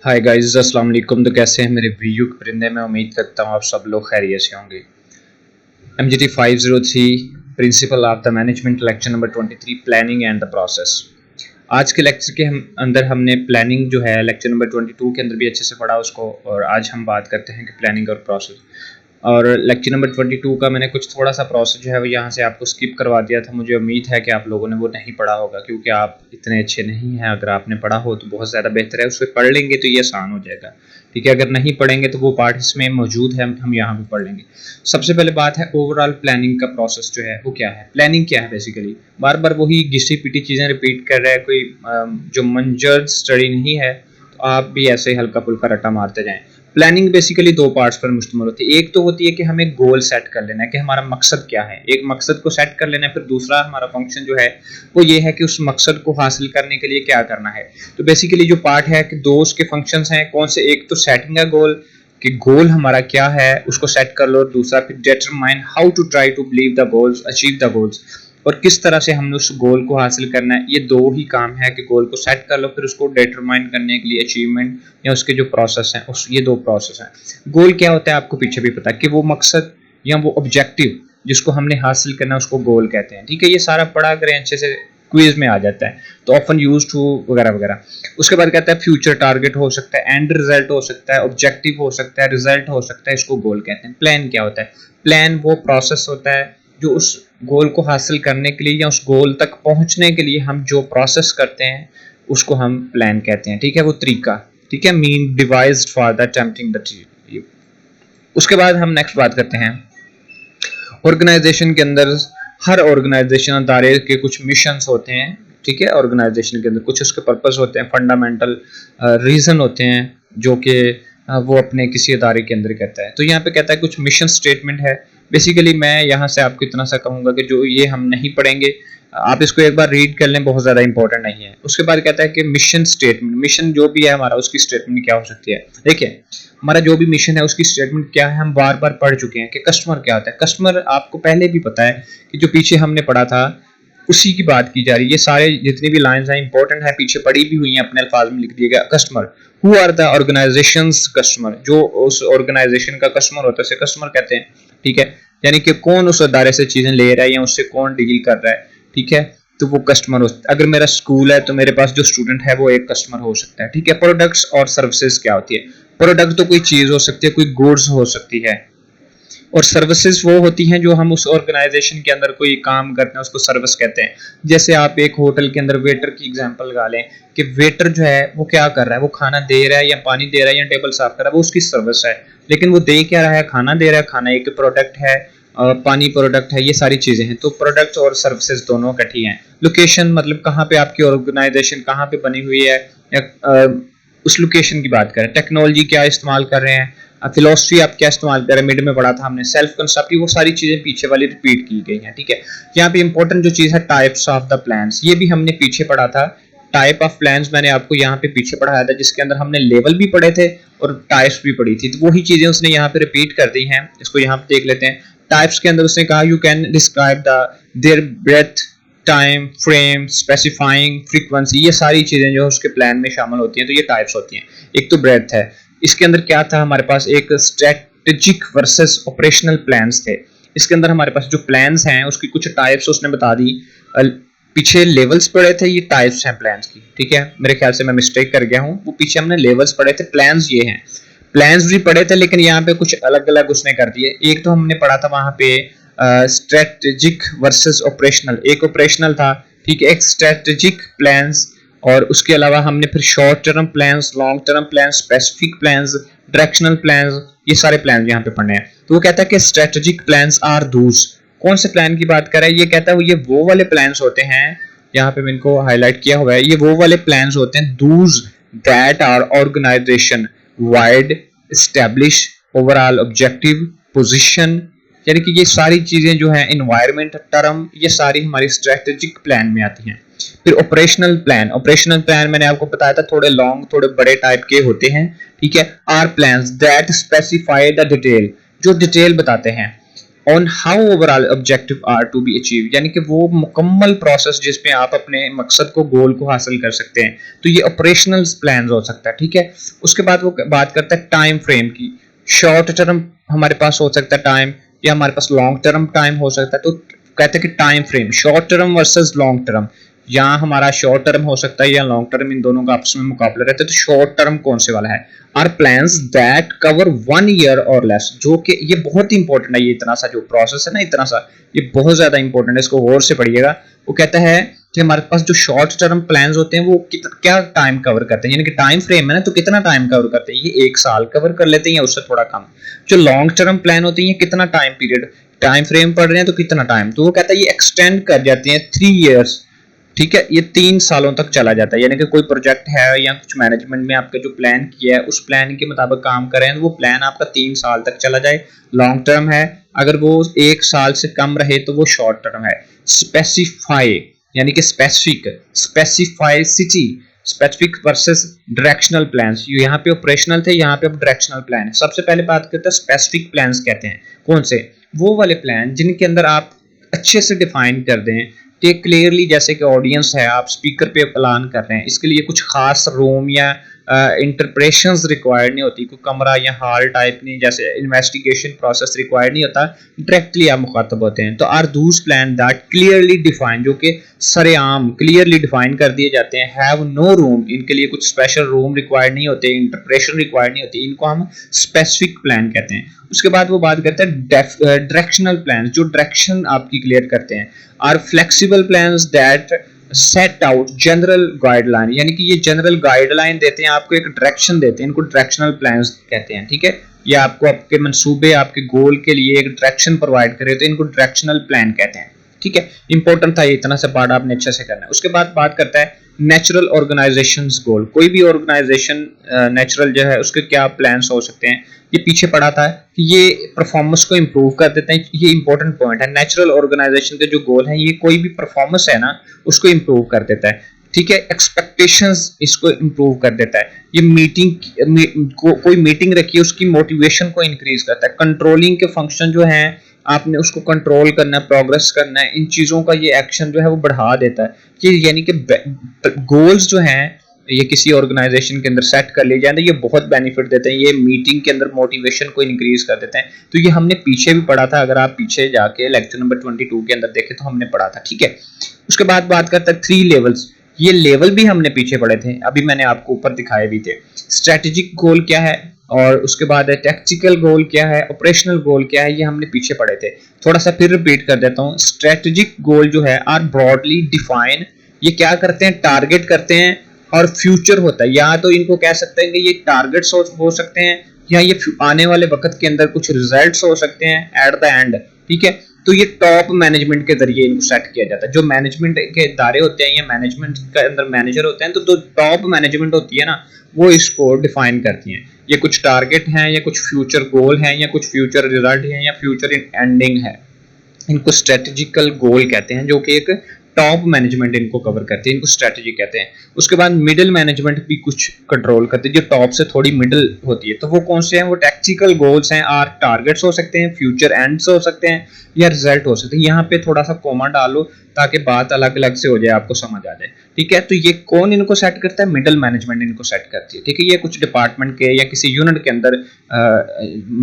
Hi guys, अस्सलाम वालेकुम। तो कैसे हैं मेरे वीयू के परिंदे। मैं उम्मीद करता हूँ आप सब लोग खैरियत से होंगे। MGT 503 principle of the management, lecture number 23, planning and the process. आज के लेक्चर के अंदर हमने प्लानिंग जो है लेक्चर नंबर 22 के अंदर भी अच्छे से पढ़ा उसको, और आज हम बात करते हैं कि प्लानिंग और प्रोसेस। और लेक्चर नंबर 22 का मैंने कुछ थोड़ा सा प्रोसेस जो है वो यहाँ से आपको स्किप करवा दिया था। मुझे उम्मीद है कि आप लोगों ने वो नहीं पढ़ा होगा, क्योंकि आप इतने अच्छे नहीं हैं। अगर आपने पढ़ा हो तो बहुत ज़्यादा बेहतर है, उस पर पढ़ लेंगे तो ये आसान हो जाएगा। ठीक है, अगर नहीं पढ़ेंगे तो वो पार्ट इसमें मौजूद है, हम यहाँ पे पढ़ लेंगे। सबसे पहले बात है ओवरऑल प्लानिंग का प्रोसेस जो है वो क्या है। प्लानिंग क्या है, बेसिकली बार बार वही घिसी पिटी चीज़ें रिपीट कर रहा है कोई, जो मंजर स्टडी नहीं है। तो आप भी ऐसे हल्का फुल्का रट्टा मारते जाएं। प्लानिंग बेसिकली दो पार्ट्स पर मुश्तमिल होती है। एक तो होती है कि हमें गोल सेट कर लेना है कि हमारा मकसद क्या है, एक मकसद को सेट कर लेना है। फिर दूसरा हमारा फंक्शन जो है वो ये है कि उस मकसद को हासिल करने के लिए क्या करना है। तो बेसिकली जो पार्ट है कि दो उसके फंक्शंस हैं। कौन से? एक तो सेटिंग है गोल, कि गोल हमारा क्या है उसको सेट कर लो। दूसरा फिर determine how to try to believe the goals, achieve the goals, और किस तरह से हमने उस गोल को हासिल करना है। ये दो ही काम है कि गोल को सेट कर लो, फिर उसको डिटरमाइन करने के लिए अचीवमेंट या उसके जो प्रोसेस हैं उस, ये दो प्रोसेस हैं। गोल क्या होता है आपको पीछे भी पता है कि वो मकसद या वो ऑब्जेक्टिव जिसको हमने हासिल करना है उसको गोल कहते हैं। ठीक है, ये सारा पढ़ा करें अच्छे से, क्विज में आ जाता है। तो ऑफन यूज टू वगैरह वगैरह। उसके बाद कहता है फ्यूचर टारगेट हो सकता है, एंड रिजल्ट हो सकता है, ऑब्जेक्टिव हो सकता है, रिजल्ट हो सकता है, इसको गोल कहते हैं। प्लान क्या होता है? प्लान वो प्रोसेस होता है जो उस गोल को हासिल करने के लिए या उस गोल तक पहुंचने के लिए हम जो प्रोसेस करते हैं उसको हम प्लान कहते हैं। ठीक है, वो तरीका। ठीक है, mean devised for the attempting the चीज। उसके बाद हम नेक्स्ट बात करते हैं ऑर्गेनाइजेशन के अंदर। हर ऑर्गेनाइजेशन अदारे के कुछ मिशंस होते हैं। ठीक है, ऑर्गेनाइजेशन के अंदर कुछ उसके पर्पस होते हैं, फंडामेंटल रीजन होते हैं जो कि वो अपने किसी अदारे के अंदर कहता है। तो यहाँ पे कहता है कुछ मिशन स्टेटमेंट है। बेसिकली मैं यहाँ से आपको इतना सा कहूँगा कि जो ये हम नहीं पढ़ेंगे, आप इसको एक बार रीड कर लें, बहुत ज़्यादा इंपॉर्टेंट नहीं है। उसके बाद कहता है कि मिशन स्टेटमेंट, मिशन जो भी है हमारा उसकी स्टेटमेंट क्या हो सकती है। देखिए, हमारा जो भी मिशन है उसकी स्टेटमेंट क्या है, हम बार बार पढ़ चुके हैं कि कस्टमर क्या होता है। कस्टमर आपको पहले भी पता है कि जो पीछे हमने पढ़ा था उसी की बात की जा रही है। ये सारे जितनी भी लाइंस हैं इंपॉर्टेंट है, पीछे पढ़ी भी हुई हैं, अपने अल्फाज में लिख दिया गया। Customer, who are the organisations customer, जो उस ऑर्गेनाइजेशन का कस्टमर होता है उसे कस्टमर कहते हैं। ठीक है, यानी कि कौन उस अदारे से चीजें ले रहा है या उससे कौन डील कर रहा है। ठीक है, तो वो कस्टमर होता है। अगर मेरा स्कूल है तो मेरे पास जो स्टूडेंट है वो एक कस्टमर हो सकता है। ठीक है, प्रोडक्ट्स और सर्विसेज क्या होती है? प्रोडक्ट तो कोई चीज हो सकती है, कोई गुड्स हो सकती है, और सर्विसेज वो होती हैं जो हम उस ऑर्गेनाइजेशन के अंदर कोई काम करते हैं उसको सर्विस कहते हैं। जैसे आप एक होटल के अंदर वेटर की एग्जांपल लगा लें कि वेटर जो है वो क्या कर रहा है, वो खाना दे रहा है या पानी दे रहा है या टेबल साफ कर रहा है, वो उसकी सर्विस है। लेकिन वो दे क्या रहा है? खाना दे रहा है। खाना एक प्रोडक्ट है, पानी प्रोडक्ट है, ये सारी चीजें हैं। तो प्रोडक्ट्स और सर्विसेज दोनों इकट्ठी हैं। लोकेशन मतलब कहाँ पे आपकी ऑर्गेनाइजेशन कहाँ पे बनी हुई है, या उस लोकेशन की बात करें। टेक्नोलॉजी क्या इस्तेमाल कर रहे हैं, फिलोसफी आप क्या इस्तेमाल करें, मिड में पढ़ा था हमने सेल्फ कंसेप्ट, वो सारी चीजें पीछे वाली रिपीट की गई हैं। ठीक है, यहाँ पे इंपॉर्टेंट जो चीज है टाइप्स ऑफ द प्लान्स, ये भी हमने पीछे पढ़ा था। टाइप ऑफ प्लान्स मैंने आपको यहाँ पे पीछे पढ़ाया था, जिसके अंदर हमने लेवल भी पढ़े थे और टाइप्स भी पढ़ी थी। तो वही चीजें उसने यहाँ पे रिपीट कर दी हैं। इसको यहाँ पे देख लेते हैं। टाइप्स के अंदर उसने कहा you can describe the there breath, time frame, specifying frequency, ये सारी चीजें जो उसके प्लान में शामिल होती हैं। तो ये टाइप्स होती हैं। एक तो ब्रेथ है, इसके अंदर क्या था हमारे पास, एक स्ट्रेटेजिक वर्सेस ऑपरेशनल प्लान्स थे। इसके अंदर हमारे पास जो प्लान्स हैं उसकी कुछ टाइप्स उसने बता दी। पीछे लेवल्स पढ़े थे, ये टाइप्स हैं प्लान्स की। ठीक है, मेरे ख्याल से मैं मिस्टेक कर गया हूं, वो पीछे हमने लेवल्स पढ़े थे, प्लान्स ये हैं। प्लान्स भी पढ़े थे लेकिन यहाँ पे कुछ अलग अलग उसने कर दिए। एक तो हमने पढ़ा था वहां पे स्ट्रेटेजिक वर्सेस ऑपरेशनल, एक ऑपरेशनल था। ठीक है, एक स्ट्रेटेजिक प्लान्स, और उसके अलावा हमने फिर short term plans, long term plans, specific plans, directional plans, ये सारे प्लान यहाँ पे पढ़ने हैं। तो वो कहता है कि स्ट्रेटेजिक प्लान्स आर दूस। कौन से प्लान की बात कर रहा है? ये कहता है ये वो वाले प्लान्स होते हैं, यहाँ पे मैंने इनको हाईलाइट किया हुआ है, ये वो वाले प्लान्स होते हैं those that are organisation wide establish overall objective position, यानी कि ये सारी चीजें जो हैं एनवायरनमेंट टर्म, ये सारी हमारी स्ट्रेटेजिक प्लान में आती हैं। फिर ऑपरेशनल प्लान, ऑपरेशनल प्लान मैंने आपको बताया था थोड़े लॉन्ग थोड़े बड़े टाइप के होते हैं। ठीक है, are plans that specify the detail, जो डिटेल बताते हैं। On how overall objective are to be achieve, यानी कि वो मुकम्मल प्रोसेस जिसमें आप अपने मकसद को, गोल को हासिल कर सकते हैं। तो ये ऑपरेशनल प्लान हो सकता है, ठीक है। उसके बाद वो बात करता है टाइम फ्रेम की। शॉर्ट टर्म हमारे पास हो सकता है टाइम, या हमारे पास लॉन्ग टर्म टाइम हो सकता है। तो कहते हैं कि time frame, short term versus long term, यहाँ हमारा शॉर्ट टर्म हो सकता है या लॉन्ग टर्म, इन दोनों का आपस में मुकाबला रहता है। तो शॉर्ट टर्म कौन से वाला है? Are plans that cover 1 year और लेस, जो कि ये बहुत ही इंपॉर्टेंट है। ये इतना सा जो प्रोसेस है ना, इतना सा, ये बहुत ज्यादा इंपॉर्टेंट है, इसको गौर से पढ़िएगा। वो कहता है कि हमारे पास जो शॉर्ट टर्म प्लान्स होते हैं वो क्या टाइम कवर करते हैं, यानी कि टाइम फ्रेम है ना, तो कितना टाइम कवर करते हैं, ये 1 साल कवर कर लेते हैं या उससे थोड़ा कम। जो लॉन्ग टर्म प्लान होते हैं ये कितना टाइम पीरियड, टाइम फ्रेम पढ़ रहे हैं तो कितना टाइम, तो वो कहता है ये एक्सटेंड कर जाते हैं 3 ईयर्स, ठीक है। ये 3 सालों तक चला जाता है, यानी कि कोई प्रोजेक्ट है या कुछ मैनेजमेंट में आपका जो प्लान किया है उस प्लान के मुताबिक काम करें तो वो प्लान आपका 3 साल तक चला जाए, लॉन्ग टर्म है। अगर वो 1 साल से कम रहे तो वो शॉर्ट टर्म है। स्पेसिफाई यानी कि specific, specificity, specific versus directional plans. यहाँ पे ऑपरेशनल थे, यहाँ पे अब डायरेक्शनल प्लान है। सबसे पहले बात करते हैं स्पेसिफिक प्लान्स कहते हैं कौन से, वो वाले प्लान जिनके अंदर आप अच्छे से डिफाइन कर दें कि क्लियरली, जैसे कि ऑडियंस है, आप स्पीकर पे प्लान कर रहे हैं, इसके लिए कुछ खास रूम या इंटरप्रेशंस रिक्वायर्ड नहीं होती, कोई कमरा या हॉल टाइप नहीं, जैसे इन्वेस्टिगेशन प्रोसेस रिक्वायर्ड नहीं होता, डायरेक्टली आप मुखातब होते हैं। तो आर दूस प्लान दैट क्लियरली डिफाइन, जो कि सरेआम क्लियरली डिफाइन कर दिए जाते हैं, हैव नो रूम, इनके लिए कुछ स्पेशल रूम रिक्वायर्ड नहीं होते, इंटरप्रेशन रिक्वायर्ड नहीं होती, इनको हम स्पेसिफिक प्लान कहते हैं। उसके बाद वो बात करते हैं डायरेक्शनल प्लान, जो डायरेक्शन आपकी क्लियर करते हैं। Are flexible plans that set out general guideline, यानी कि ये जनरल गाइडलाइन देते हैं, आपको एक डायरेक्शन देते हैं, इनको डायरेक्शनल प्लान्स कहते हैं, ठीक है। ये आपको आपके मंसूबे, आपके गोल के लिए एक डायरेक्शन प्रोवाइड करे तो इनको डायरेक्शनल प्लान कहते हैं, ठीक है। इंपॉर्टेंट था ये, इतना सा पार्ट आपने अच्छे से करना है। उसके बाद बात करता है नेचुरल ऑर्गेनाइजेशंस गोल। कोई भी ऑर्गेनाइजेशन नेचुरल जो है उसके क्या प्लान्स हो सकते हैं, ये पीछे पढ़ा था कि ये परफॉर्मेंस को इंप्रूव कर देते हैं। ये इंपॉर्टेंट पॉइंट है, नेचुरल ऑर्गेनाइजेशन के जो गोल हैं ये कोई भी परफॉर्मेंस है ना उसको इंप्रूव कर देता है, ठीक है। एक्सपेक्टेशंस इसको इंप्रूव कर देता है। ये कोई मीटिंग रखी है उसकी मोटिवेशन को इंक्रीज करता है। कंट्रोलिंग के फंक्शन जो हैं आपने उसको कंट्रोल करना है, प्रोग्रेस करना है, इन चीज़ों का ये एक्शन जो है वो बढ़ा देता है। कि यानी कि गोल्स जो हैं ये किसी ऑर्गेनाइजेशन के अंदर सेट कर लिए जाए तो ये बहुत बेनिफिट देते हैं, ये मीटिंग के अंदर मोटिवेशन को इंक्रीज कर देते हैं। तो ये हमने पीछे भी पढ़ा था, अगर आप पीछे जाके लेक्चर नंबर 22 के अंदर देखें तो हमने पढ़ा था, ठीक है। उसके बाद बात करते हैं 3 लेवल्स। ये लेवल भी हमने पीछे पढ़े थे, अभी मैंने आपको ऊपर दिखाए भी थे। स्ट्रेटेजिक गोल क्या है, और उसके बाद टैक्टिकल गोल क्या है, ऑपरेशनल गोल क्या है, ये हमने पीछे पढ़े थे। थोड़ा सा फिर रिपीट कर देता हूँ। स्ट्रेटेजिक गोल जो है आर ब्रॉडली डिफाइन, ये क्या करते हैं, टारगेट करते हैं, और फ्यूचर होता है, या तो इनको कह सकते हैं कि ये टारगेट्स हो सकते हैं, या ये आने वाले वक्त के अंदर कुछ रिजल्ट्स हो सकते हैं एट द एंड, ठीक है। तो ये टॉप मैनेजमेंट के जरिए इनको सेट किया जाता है। जो मैनेजमेंट के इदारे होते हैं या मैनेजमेंट के अंदर मैनेजर होते हैं, तो टॉप मैनेजमेंट होती है ना, वो इसको डिफाइन करती है। ये कुछ टारगेट हैं या कुछ फ्यूचर गोल हैं या कुछ फ्यूचर रिजल्ट हैं या फ्यूचर एंडिंग है, इनको स्ट्रेटेजिकल गोल कहते हैं, जो कि एक टॉप मैनेजमेंट इनको कवर करती है, इनको स्ट्रेटेजी कहते हैं। उसके बाद मिडिल मैनेजमेंट भी कुछ कंट्रोल करती है, जो टॉप से थोड़ी मिडिल होती है। तो वो कौन से हैं, वो टैक्टिकल गोल्स हैं, आर टारगेट्स हो सकते हैं, फ्यूचर एंड्स हो सकते हैं, या रिजल्ट हो सकते हैं। यहाँ पे थोड़ा सा कोमा डालो ताकि बात अलग अलग से हो जाए, आपको समझ आ जाए, ठीक है। तो ये कौन इनको सेट करता है, मिडिल मैनेजमेंट इनको सेट करती है, ठीक है। ये कुछ डिपार्टमेंट के या किसी यूनिट के अंदर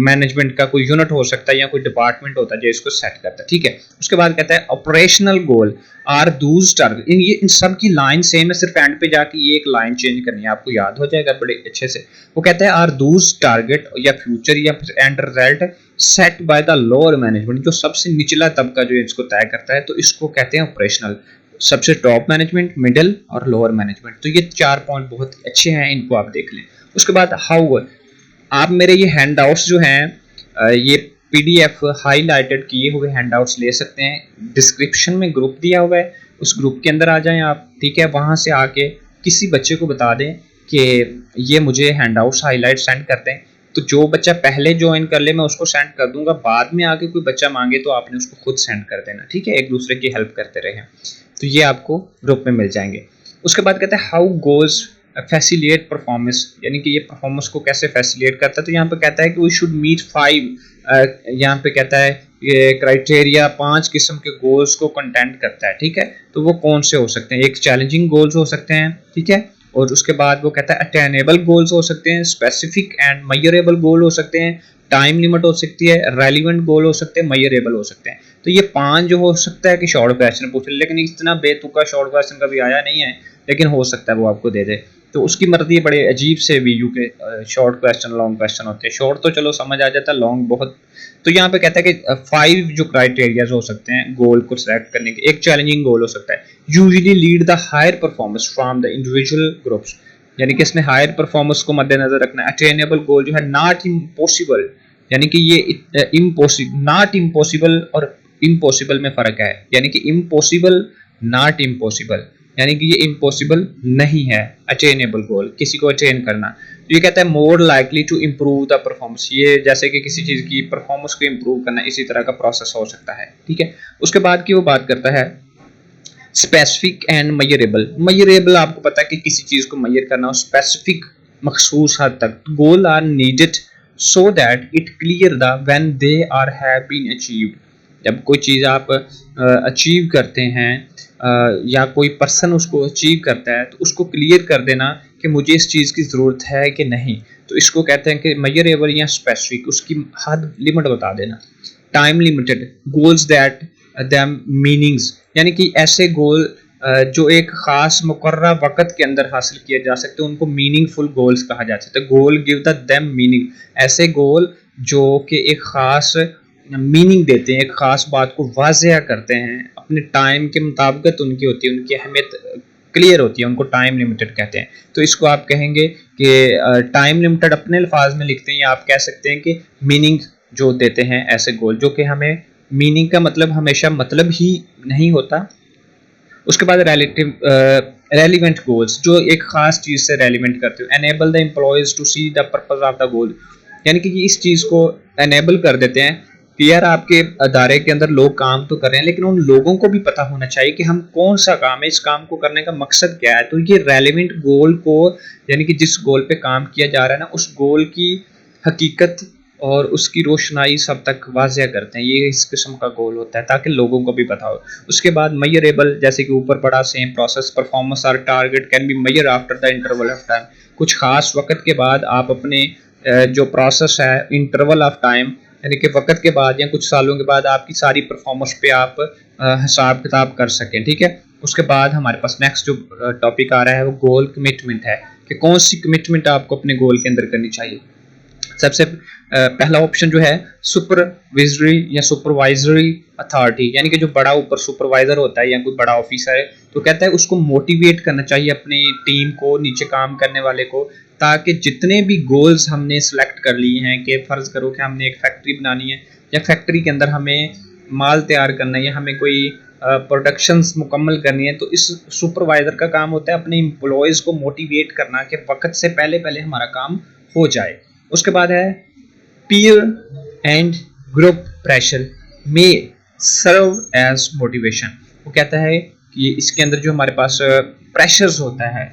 मैनेजमेंट का कोई यूनिट हो सकता है या कोई डिपार्टमेंट होता है जो इसको सेट करता है, ठीक है। उसके बाद कहता है operational goal are those target. इन सब की लाइन सेम है, सिर्फ एंड पे जाके ये एक लाइन चेंज करनी है, आपको याद हो जाएगा बड़े अच्छे से। वो कहता है आर दूज टारगेट या फ्यूचर या and result set by the lower management, जो सबसे निचला तबका जो इसको तय करता है, तो इसको कहते हैं ऑपरेशनल। सबसे टॉप मैनेजमेंट, मिडिल और लोअर मैनेजमेंट। तो ये 4 पॉइंट बहुत अच्छे हैं, इनको आप देख लें। उसके बाद हाउ, आप मेरे ये हैंडआउट्स जो हैं ये पीडीएफ हाईलाइटेड किए हुए हैंडआउट्स ले सकते हैं। डिस्क्रिप्शन में ग्रुप दिया हुआ है, उस ग्रुप के अंदर आ जाएं आप, ठीक है। वहाँ से आके किसी बच्चे को बता दें कि ये मुझे हैंडआउट्स हाईलाइट सेंड कर दें, तो जो बच्चा पहले ज्वाइन कर ले मैं उसको सेंड कर दूंगा, बाद में आके कोई बच्चा मांगे तो आपने उसको खुद सेंड कर देना, ठीक है। एक दूसरे की हेल्प करते रहें, तो ये आपको ग्रुप में मिल जाएंगे। उसके बाद कहते हैं हाउ गोज फैसिलिटेट परफॉर्मेंस, यानी कि ये परफॉर्मेंस को कैसे फैसिलिटेट करता है। तो यहाँ पे कहता है कि वी शुड मीट 5, यहाँ पे कहता है ये क्राइटेरिया 5 किस्म के गोल्स को कंटेंट करता है, ठीक है। तो वो कौन से हो सकते हैं? एक चैलेंजिंग गोल्स हो सकते हैं, ठीक है, और उसके बाद वो कहता है अटेनेबल गोल्स हो सकते हैं, स्पेसिफिक एंड मेजरेबल गोल हो सकते हैं, टाइम लिमिट हो सकती है, रेलिवेंट गोल हो सकते हैं, मेजरेबल हो सकते हैं। तो ये 5 जो हो सकता है कि शॉर्ट क्वेश्चन पूछ ले, लेकिन इतना बेतुका शॉर्ट क्वेश्चन कभी आया नहीं है, लेकिन हो सकता है वो आपको दे दे। तो उसकी मर्जी, बड़े अजीब से वीयू के शॉर्ट क्वेश्चन लॉन्ग क्वेश्चन होते हैं। शॉर्ट तो चलो समझ आ जाता है, लॉन्ग बहुत। तो यहाँ पे कहता है कि 5 जो क्राइटेरियाज हो सकते हैं गोल को सिलेक्ट करने के। एक चैलेंजिंग गोल हो सकता है, usually lead the higher performance from the individual groups, यानी कि इसमें हायर परफॉर्मेंस को मद्देनजर रखना है। अटेनेबल गोल जो है नॉट इम्पॉसिबल, यानी कि ये इम्पॉसिबल, नॉट इम्पॉसिबल और इम्पॉसिबल में फर्क है, यानी कि इम्पॉसिबल नॉट इम्पॉसिबल, यानी कि ये इम्पॉसिबल नहीं है अटेनेबल गोल, किसी को अटेन करना। तो ये कहता है more likely to improve the performance, ये जैसे कि किसी चीज़ की परफॉर्मेंस को इम्प्रूव करना, इसी तरह का प्रोसेस हो सकता है, ठीक है। उसके बाद की वो बात करता है स्पेसिफिक एंड मेजरेबल। मेजरेबल आपको पता है कि किसी चीज़ को मेजर करना, और स्पेसिफिक मखसूस हद तक। Goal are needed so that it clear the when they are have been achieved, जब कोई चीज़ आप अचीव करते हैं या कोई पर्सन उसको अचीव करता है, तो उसको क्लियर कर देना कि मुझे इस चीज़ की ज़रूरत है कि नहीं। तो इसको कहते हैं कि मेजरेबल या स्पेसिफिक, उसकी हद लिमिट बता देना। Time limited goals that them meanings, यानी कि ऐसे गोल जो एक ख़ास मुकर्रर वक़्त के अंदर हासिल किए जा सकते हैं, उनको मीनिंगफुल गोल्स कहा जा सकता है। गोल गिव द दैम मीनिंग, ऐसे गोल जो कि एक ख़ास मीनिंग देते हैं, एक ख़ास बात को वाज़ेह करते हैं, अपने टाइम के मुताबिक उनकी होती है, उनकी अहमियत क्लियर होती है, उनको टाइम लिमिटेड कहते हैं। तो इसको आप कहेंगे कि टाइम लिमिटेड अपने अल्फाज में लिखते हैं, या आप कह सकते हैं कि मीनिंग जो देते हैं ऐसे गोल, जो कि हमें मीनिंग का मतलब हमेशा मतलब ही नहीं होता। उसके बाद रेलिवेंट गोल्स, जो एक खास चीज़ से रेलिवेंट करते हो। Enable the employees to see the purpose of the goal, यानी कि इस चीज़ को एनेबल कर देते हैं कि यार आपके अदारे के अंदर लोग काम तो कर रहे हैं, लेकिन उन लोगों को भी पता होना चाहिए कि हम कौन सा काम है, इस काम को करने का मकसद क्या है। तो ये रेलिवेंट गोल को, यानी कि जिस गोल पे काम किया जा रहा है ना, उस गोल की हकीकत और उसकी रोशनाई सब तक वाज़ेह करते हैं। ये इस किस्म का गोल होता है ताकि लोगों को भी पता हो। उसके बाद मेजरेबल, जैसे कि ऊपर पढ़ा, सेम प्रोसेस। परफॉर्मेंस और target can be measure after the interval of time, कुछ खास वक्त के बाद आप अपने जो प्रोसेस है, इंटरवल ऑफ टाइम, यानी कि वक्त के बाद या कुछ सालों के बाद आपकी सारी परफॉर्मेंस पे आप हिसाब किताब कर सकें, ठीक है। उसके बाद हमारे पास नेक्स्ट जो टॉपिक आ रहा है वो गोल कमिटमेंट है, कि कौन सी कमिटमेंट आपको अपने गोल के अंदर करनी चाहिए। सबसे पहला ऑप्शन जो है सुपरविजरी या सुपरवाइजरी अथॉरिटी, यानी कि जो बड़ा ऊपर सुपरवाइजर होता है या कोई बड़ा ऑफिसर है, तो कहता है उसको मोटिवेट करना चाहिए अपनी टीम को, नीचे काम करने वाले को, ताकि जितने भी गोल्स हमने सेलेक्ट कर लिए हैं, कि फ़र्ज करो कि हमने एक फैक्ट्री बनानी है, या फैक्ट्री के अंदर हमें माल तैयार करना है, या हमें कोई प्रोडक्शंस मुकम्मल करनी है, तो इस सुपरवाइज़र का काम होता है अपने एम्प्लॉयज़ को मोटिवेट करना कि वक्त से पहले पहले हमारा काम हो जाए। उसके बाद है पीयर एंड ग्रुप प्रेशर में सर्व एज मोटिवेशन। वो कहता है कि इसके अंदर जो हमारे पास प्रेशर्स होता है,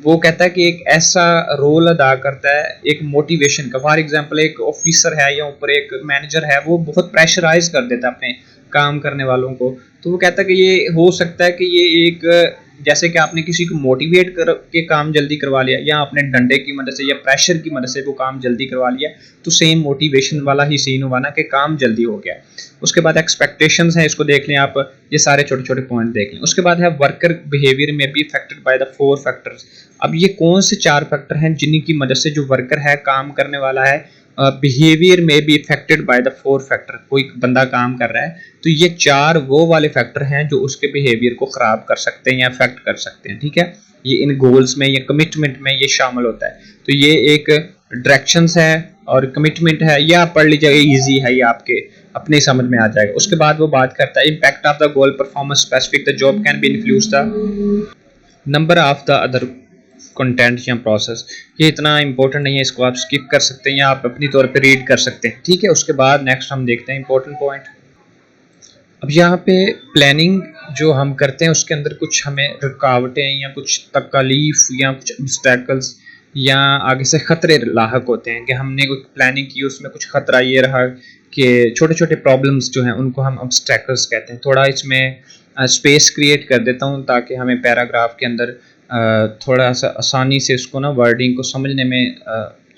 वो कहता है कि एक ऐसा रोल अदा करता है एक मोटिवेशन का। फॉर एग्जांपल एक ऑफिसर है या ऊपर एक मैनेजर है, वो बहुत प्रेशराइज कर देता है अपने काम करने वालों को। तो वो कहता है कि ये हो सकता है कि ये एक, जैसे कि आपने किसी को मोटिवेट कर के काम जल्दी करवा लिया, या आपने डंडे की मदद से या प्रेशर की मदद से वो काम जल्दी करवा लिया, तो सेम मोटिवेशन वाला ही सीन हुआ ना, कि काम जल्दी हो गया। उसके बाद एक्सपेक्टेशंस हैं, इसको देख लें आप, ये सारे छोटे छोटे पॉइंट देख लें। उसके बाद है वर्कर बिहेवियर में be affected by the 4 factors. अब ये कौन से 4 फैक्टर हैं जिनकी मदद से जो वर्कर है, काम करने वाला है, बिहेवियर में be affected by the 4 factor. कोई बंदा काम कर रहा है, तो ये 4 वो वाले फैक्टर हैं जो उसके बिहेवियर को ख़राब कर सकते हैं या अफेक्ट कर सकते हैं, ठीक है। ये इन गोल्स में या कमिटमेंट में ये शामिल होता है। तो ये एक डायरेक्शंस है और कमिटमेंट है, या आप पढ़ लीजिएगा, ईजी है, ये आपके अपने समझ में आ जाएगा। उसके बाद वो बात करता है impact of the goal performance specific the job can be influence the number of the other content या प्रोसेस। ये इतना इंपॉर्टेंट नहीं है, इसको आप स्किप कर सकते हैं या आप अपनी तौर पे रीड कर सकते हैं, ठीक है। उसके बाद नेक्स्ट हम देखते हैं इंपॉर्टेंट पॉइंट। अब यहाँ पे प्लानिंग जो हम करते हैं उसके अंदर कुछ हमें रुकावटें या कुछ तकलीफ या कुछ ऑब्स्टेकल्स या आगे से ख़तरे लाहक होते हैं कि हमने कोई प्लानिंग की, उसमें कुछ ख़तरा ये रहा कि छोटे छोटे प्रॉब्लम्स जो हैं उनको हम ऑब्स्टैकल्स कहते हैं। थोड़ा इसमें स्पेस क्रिएट कर देता हूँ ताकि हमें पैराग्राफ के अंदर थोड़ा सा आसानी से उसको ना वर्डिंग को समझने में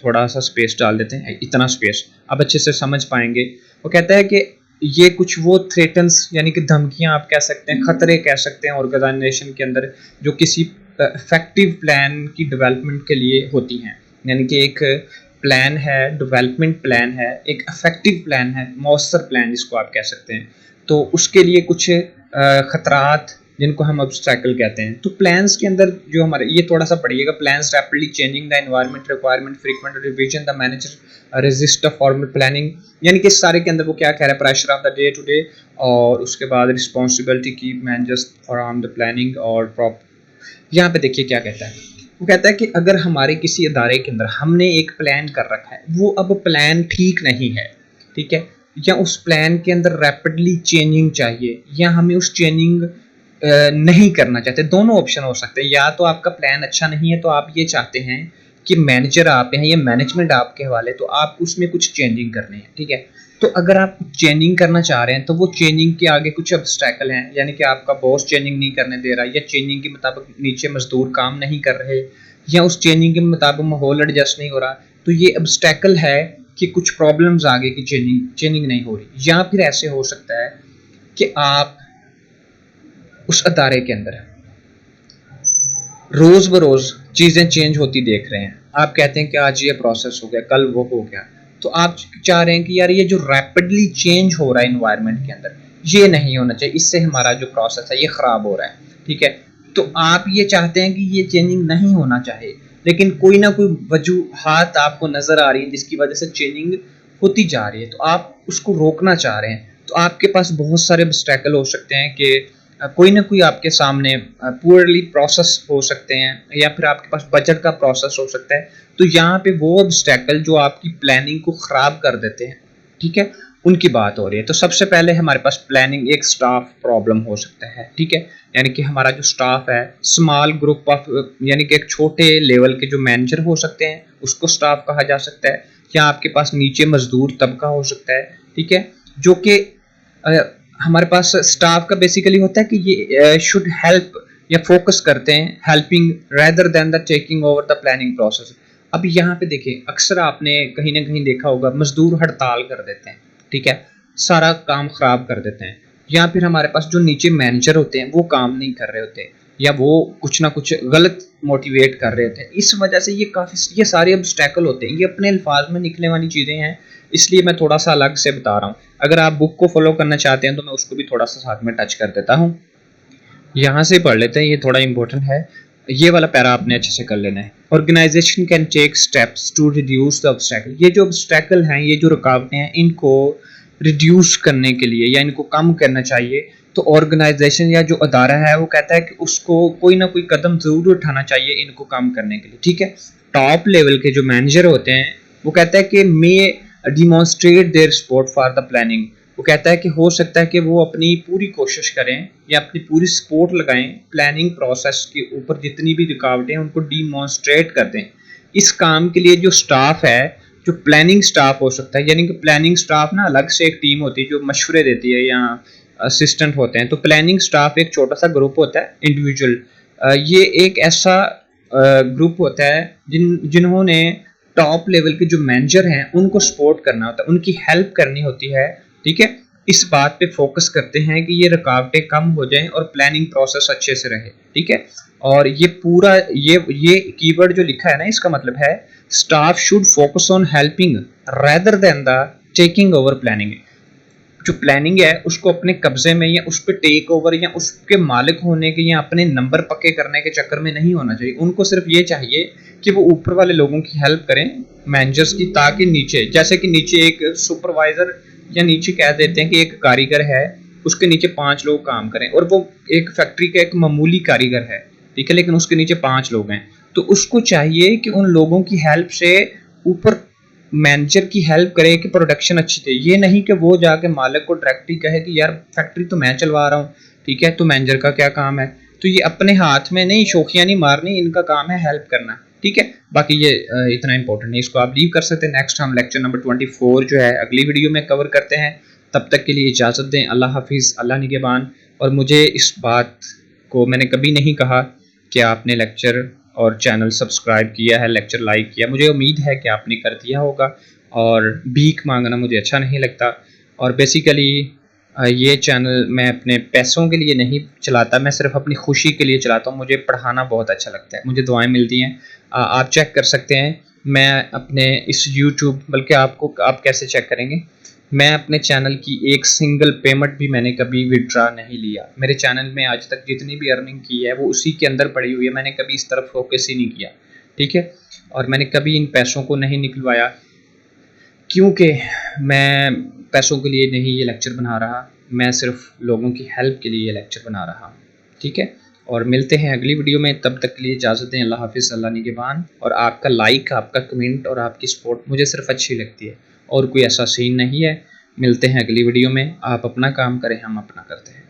थोड़ा सा स्पेस डाल देते हैं, इतना स्पेस अब अच्छे से समझ पाएंगे। वो कहता है कि ये कुछ वो थ्रेटन्स यानी कि धमकियां आप कह सकते हैं, खतरे कह सकते हैं ऑर्गेनाइजेशन के अंदर, जो किसी इफेक्टिव प्लान की डेवलपमेंट के लिए होती हैं। यानी कि एक प्लान है, डेवलपमेंट प्लान है, एक इफेक्टिव प्लान है, मौसर प्लान जिसको आप कह सकते हैं, तो उसके लिए कुछ खतरात जिनको हम ऑब्स्टैकल कहते हैं। तो प्लान्स के अंदर जो हमारे, ये थोड़ा सा पढ़िएगा, plans rapidly changing the environment requirement frequent revision the manager resist formal planning. यानी कि इस सारे के अंदर वो क्या कह रहा है, pressure of the day to day, और उसके बाद responsibility keep managers around the planning और प्रॉप। यहाँ पे देखिए क्या कहता है, वो कहता है कि अगर हमारे किसी अदारे के अंदर हमने एक प्लान कर रखा है, वो अब प्लान ठीक नहीं है, ठीक है, या उस प्लान के अंदर रैपिडली चेंजिंग चाहिए, या हमें उस चेंजिंग नहीं करना चाहते। दोनों ऑप्शन हो सकते हैं, या तो आपका प्लान अच्छा नहीं है तो आप ये चाहते हैं कि मैनेजर आप हैं या मैनेजमेंट आपके हवाले, तो आप उसमें कुछ चेंजिंग करनी है, ठीक है। तो अगर आप चेंजिंग करना चाह रहे हैं तो वो चेंजिंग के आगे कुछ ऑब्स्टैकल हैं, यानी कि आपका बॉस चेंजिंग नहीं करने दे रहा, या चेंजिंग के मुताबिक नीचे मजदूर काम नहीं कर रहे, या उस चेंजिंग के मुताबिक माहौल एडजस्ट नहीं हो रहा, तो ये ऑब्स्टैकल है कि कुछ प्रॉब्लम्स आगे की चेंजिंग नहीं हो रही। या फिर ऐसे हो सकता है कि आप उस अदारे के अंदर रोज बरोज चीजें चेंज होती देख रहे हैं। आप कहते हैं कि आज ये प्रोसेस हो गया, कल वो हो गया, तो आप चाह रहे हैं कि यार ये जो रैपिडली चेंज हो रहा है इन्वायरमेंट के अंदर, ये नहीं होना चाहिए, इससे हमारा जो प्रोसेस है ये खराब हो रहा है, ठीक है। तो आप ये चाहते हैं कि ये चेंजिंग नहीं होना चाहिए, लेकिन कोई ना कोई वजूहात आपको नजर आ रही है जिसकी वजह से चेंजिंग होती जा रही है, तो आप उसको रोकना चाह रहे हैं। तो आपके पास बहुत सारे ऑब्स्टैकल हो सकते हैं कि कोई ना कोई आपके सामने पुअरली प्रोसेस हो सकते हैं, या फिर आपके पास बजट का प्रोसेस हो सकता है। तो यहाँ पे वो ऑब्स्टैकल जो आपकी प्लानिंग को ख़राब कर देते हैं, ठीक है, उनकी बात हो रही है। तो सबसे पहले हमारे पास प्लानिंग एक स्टाफ प्रॉब्लम हो सकता है, ठीक है, यानी कि हमारा जो स्टाफ है, स्मॉल ग्रुप ऑफ, यानी कि एक छोटे लेवल के जो मैनेजर हो सकते हैं उसको स्टाफ कहा जा सकता है, या आपके पास नीचे मजदूर तबका हो सकता है, ठीक है, जो कि हमारे पास स्टाफ का बेसिकली होता है कि ये शुड हेल्प या फोकस करते हैं helping rather than the taking over the planning process. अब यहाँ पे देखिए, अक्सर आपने कहीं ना कहीं देखा होगा, मजदूर हड़ताल कर देते हैं, ठीक है, सारा काम खराब कर देते हैं, या फिर हमारे पास जो नीचे मैनेजर होते हैं वो काम नहीं कर रहे होते, या वो कुछ ना कुछ गलत मोटिवेट कर रहे होते हैं। इस वजह से ये सारे ऑब्स्टैकल होते हैं, ये अपने अल्फाज में निकलने वाली चीज़ें हैं, इसलिए मैं थोड़ा सा अलग से बता रहा हूँ। अगर आप बुक को फॉलो करना चाहते हैं तो मैं उसको भी थोड़ा सा साथ में टच कर देता हूँ। यहाँ से पढ़ लेते हैं, ये थोड़ा इंपॉर्टेंट है, ये वाला पैरा आपने अच्छे से कर लेना है। Organisation can take steps to reduce the obstacle. ये जो ऑब्स्टैकल हैं, ये जो रुकावटें हैं, इनको रिड्यूस करने के लिए या इनको कम करना चाहिए। तो ऑर्गेनाइजेशन या जो अदारा है वो कहता है कि उसको कोई ना कोई कदम जरूर उठाना चाहिए इनको कम करने के लिए, ठीक है। टॉप लेवल के जो मैनेजर होते हैं वो कहता है कि may demonstrate their support for the planning. वो कहता है कि हो सकता है कि वो अपनी पूरी कोशिश करें या अपनी पूरी सपोर्ट लगाएं प्लानिंग प्रोसेस के ऊपर, जितनी भी रुकावटें हैं उनको डिमॉन्स्ट्रेट कर दें। इस काम के लिए जो स्टाफ है, जो प्लानिंग स्टाफ हो सकता है, यानी कि प्लानिंग स्टाफ ना अलग से एक टीम होती है जो मशवरे देती है या असिस्टेंट होते हैं, तो प्लानिंग स्टाफ एक छोटा सा ग्रुप होता है इंडिविजुअल, ये एक ऐसा ग्रुप होता है जिन्होंने टॉप लेवल के जो मैनेजर हैं उनको सपोर्ट करना होता है, उनकी हेल्प करनी होती है, ठीक है। इस बात पे फोकस करते हैं कि ये रुकावटें कम हो जाएं और प्लानिंग प्रोसेस अच्छे से रहे, ठीक है। और ये पूरा ये कीवर्ड जो लिखा है ना, इसका मतलब है staff should focus on helping rather than the taking over planning. जो प्लानिंग है उसको अपने कब्जे में या उस पर टेक ओवर या उसके मालिक होने के या अपने नंबर पक्के करने के चक्कर में नहीं होना चाहिए। उनको सिर्फ ये चाहिए कि वो ऊपर वाले लोगों की हेल्प करें, मैनेजर्स की, ताकि नीचे, जैसे कि नीचे एक सुपरवाइजर या नीचे कह देते हैं कि एक कारीगर है, उसके नीचे 5 लोग काम करें, और वो एक फैक्ट्री का एक मामूली कारीगर है, ठीक है, लेकिन उसके नीचे 5 लोग हैं, तो उसको चाहिए कि उन लोगों की हेल्प से ऊपर मैनेजर की हेल्प करे कि प्रोडक्शन अच्छी थे। ये नहीं कि वो जाके मालिक को डायरेक्टली कहे कि यार फैक्ट्री तो मैं चलवा रहा हूँ, ठीक है, तो मैनेजर का क्या काम है। तो ये अपने हाथ में नहीं, शोखियाँ नहीं मारनी, इनका काम है हेल्प करना। ठीक है। बाकी ये इतना इंपॉर्टेंट नहीं, इसको आप लीव कर सकते हैं। नेक्स्ट हम लेक्चर नंबर 24 जो है अगली वीडियो में कवर करते हैं। तब तक के लिए इजाज़त दें। अल्लाह हाफिज़, अल्लाह निगहबान। और मुझे इस बात को मैंने कभी नहीं कहा कि आपने लेक्चर और चैनल सब्सक्राइब किया है, लेक्चर लाइक किया, मुझे उम्मीद है कि आपने कर दिया होगा। और भीख मांगना मुझे अच्छा नहीं लगता। और बेसिकली ये चैनल मैं अपने पैसों के लिए नहीं चलाता, मैं सिर्फ अपनी खुशी के लिए चलाता हूँ। मुझे पढ़ाना बहुत अच्छा लगता है, मुझे दुआएं मिलती हैं। आप चेक कर सकते हैं। मैं अपने इस यूट्यूब, बल्कि आप कैसे चेक करेंगे, मैं अपने चैनल की एक सिंगल पेमेंट भी मैंने कभी विड्रा नहीं लिया। मेरे चैनल में आज तक जितनी भी अर्निंग की है वो उसी के अंदर पड़ी हुई है, मैंने कभी इस तरफ फोकस ही नहीं किया। ठीक है। और मैंने कभी इन पैसों को नहीं निकलवाया, क्योंकि मैं पैसों के लिए नहीं ये लेक्चर बना रहा, मैं सिर्फ लोगों की हेल्प के लिए ये लेक्चर बना रहा हूँ। ठीक है। और मिलते हैं अगली वीडियो में, तब तक के लिए इजाज़त दें। अल्लाह हाफिज़, अल्लाह निगहबान। और आपका लाइक, आपका कमेंट और आपकी सपोर्ट मुझे सिर्फ अच्छी लगती है, और कोई ऐसा सीन नहीं है। मिलते हैं अगली वीडियो में। आप अपना काम करें, हम अपना करते हैं।